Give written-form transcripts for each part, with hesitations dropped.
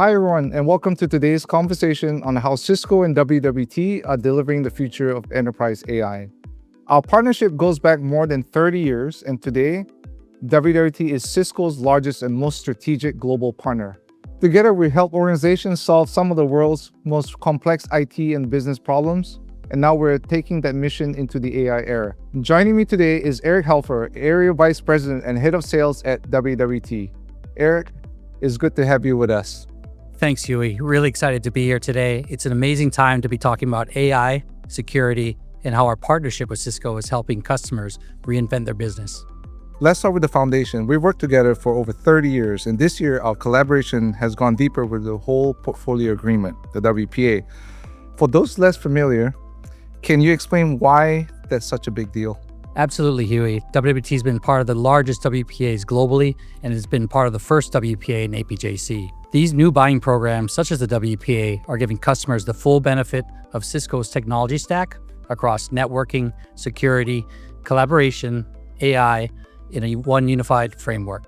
Hi, everyone, and welcome to today's conversation on how Cisco and WWT are delivering the future of enterprise AI. Our partnership goes back more than 30 years, and today, WWT is Cisco's largest and most strategic global partner. Together, we help organizations solve some of the world's most complex IT and business problems, and now we're taking that mission into the AI era. Joining me today is Eric Helfer, Area Vice President and Head of Sales at WWT. Eric, it's good to have you with us. Thanks, Huey. Really excited to be here today. It's an amazing time to be talking about AI, security, and how our partnership with Cisco is helping customers reinvent their business. Let's start with the foundation. We've worked together for over 30 years, and this year our collaboration has gone deeper with the whole portfolio agreement, the WPA. For those less familiar, can you explain why that's such a big deal? Absolutely, Huey. WWT has been part of the largest WPAs globally, and has been part of the first WPA in APJC. These new buying programs, such as the WPA, are giving customers the full benefit of Cisco's technology stack across networking, security, collaboration, AI in one unified framework.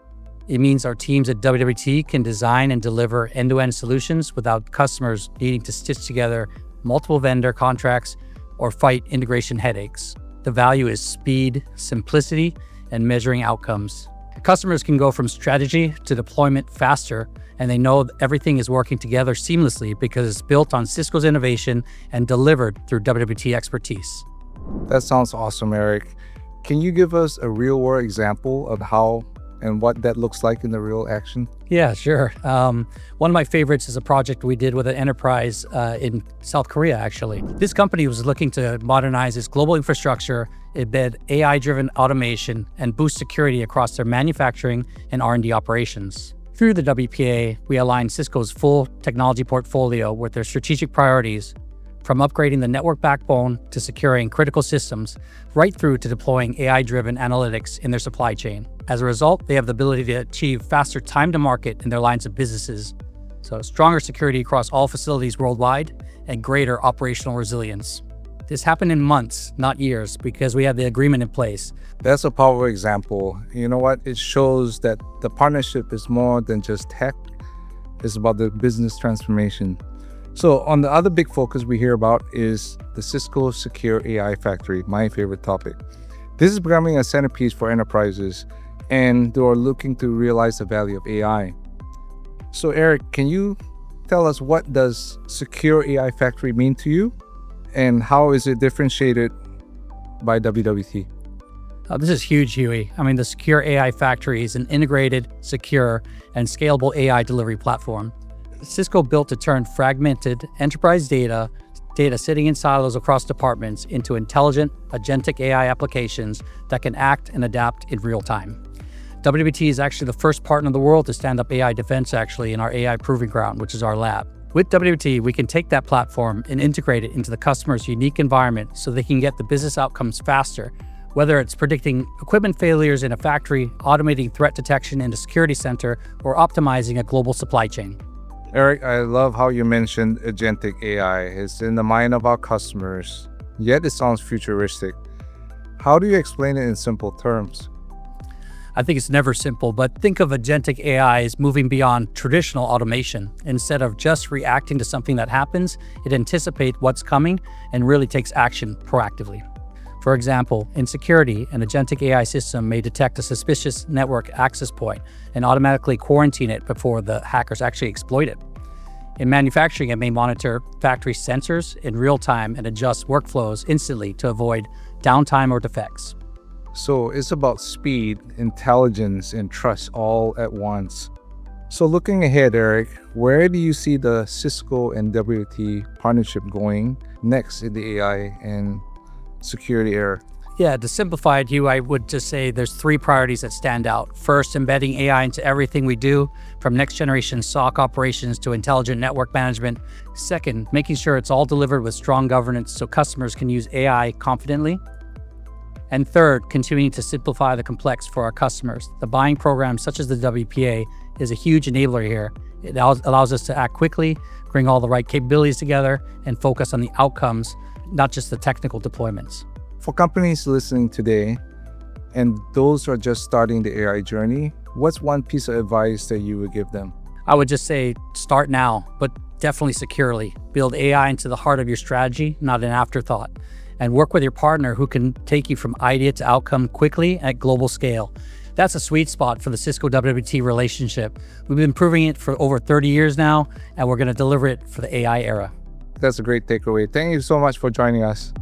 It means our teams at WWT can design and deliver end-to-end solutions without customers needing to stitch together multiple vendor contracts or fight integration headaches. The value is speed, simplicity, and measuring outcomes. Customers can go from strategy to deployment faster, and they know everything is working together seamlessly because it's built on Cisco's innovation and delivered through WWT expertise. That sounds awesome, Eric. Can you give us a real-world example of how and what that looks like in the real action? Yeah, sure. One of my favorites is a project we did with an enterprise in South Korea, actually. This company was looking to modernize its global infrastructure, embed AI-driven automation, and boost security across their manufacturing and R&D operations. Through the WPA, we aligned Cisco's full technology portfolio with their strategic priorities, from upgrading the network backbone to securing critical systems, right through to deploying AI-driven analytics in their supply chain. As a result, they have the ability to achieve faster time to market in their lines of businesses, so stronger security across all facilities worldwide and greater operational resilience. This happened in months, not years, because we had the agreement in place. That's a powerful example. You know what? It shows that the partnership is more than just tech. It's about the business transformation. So on the other big focus we hear about is the Cisco Secure AI Factory, my favorite topic. This is becoming a centerpiece for enterprises, and they are looking to realize the value of AI. So Eric, can you tell us what does Secure AI Factory mean to you, and how is it differentiated by WWT? This is huge, Huey. The Secure AI Factory is an integrated, secure, and scalable AI delivery platform. Cisco built to turn fragmented enterprise data sitting in silos across departments into intelligent, agentic AI applications that can act and adapt in real time. WWT is actually the first partner in the world to stand up AI defense in our AI Proving Ground, which is our lab. With WWT, we can take that platform and integrate it into the customer's unique environment so they can get the business outcomes faster, whether it's predicting equipment failures in a factory, automating threat detection in a security center, or optimizing a global supply chain. Eric, I love how you mentioned agentic AI. It's in the mind of our customers, yet it sounds futuristic. How do you explain it in simple terms? I think it's never simple, but think of agentic AI as moving beyond traditional automation. Instead of just reacting to something that happens, it anticipates what's coming and really takes action proactively. For example, in security, an agentic AI system may detect a suspicious network access point and automatically quarantine it before the hackers actually exploit it. In manufacturing, it may monitor factory sensors in real time and adjust workflows instantly to avoid downtime or defects. So it's about speed, intelligence, and trust all at once. So looking ahead, Eric, where do you see the Cisco and WWT partnership going next in the AI and security era? Yeah, to simplify it, Hugh, I would just say there's three priorities that stand out. First, embedding AI into everything we do, from next generation SOC operations to intelligent network management. Second, making sure it's all delivered with strong governance so customers can use AI confidently. And third, continuing to simplify the complex for our customers. The buying program, such as the WPA, is a huge enabler here. It allows us to act quickly, bring all the right capabilities together, and focus on the outcomes, not just the technical deployments. For companies listening today, and those who are just starting the AI journey, what's one piece of advice that you would give them? I would just say start now, but definitely securely. Build AI into the heart of your strategy, not an afterthought. And work with your partner who can take you from idea to outcome quickly at global scale. That's a sweet spot for the Cisco WWT relationship. We've been proving it for over 30 years now, and we're going to deliver it for the AI era. That's a great takeaway. Thank you so much for joining us.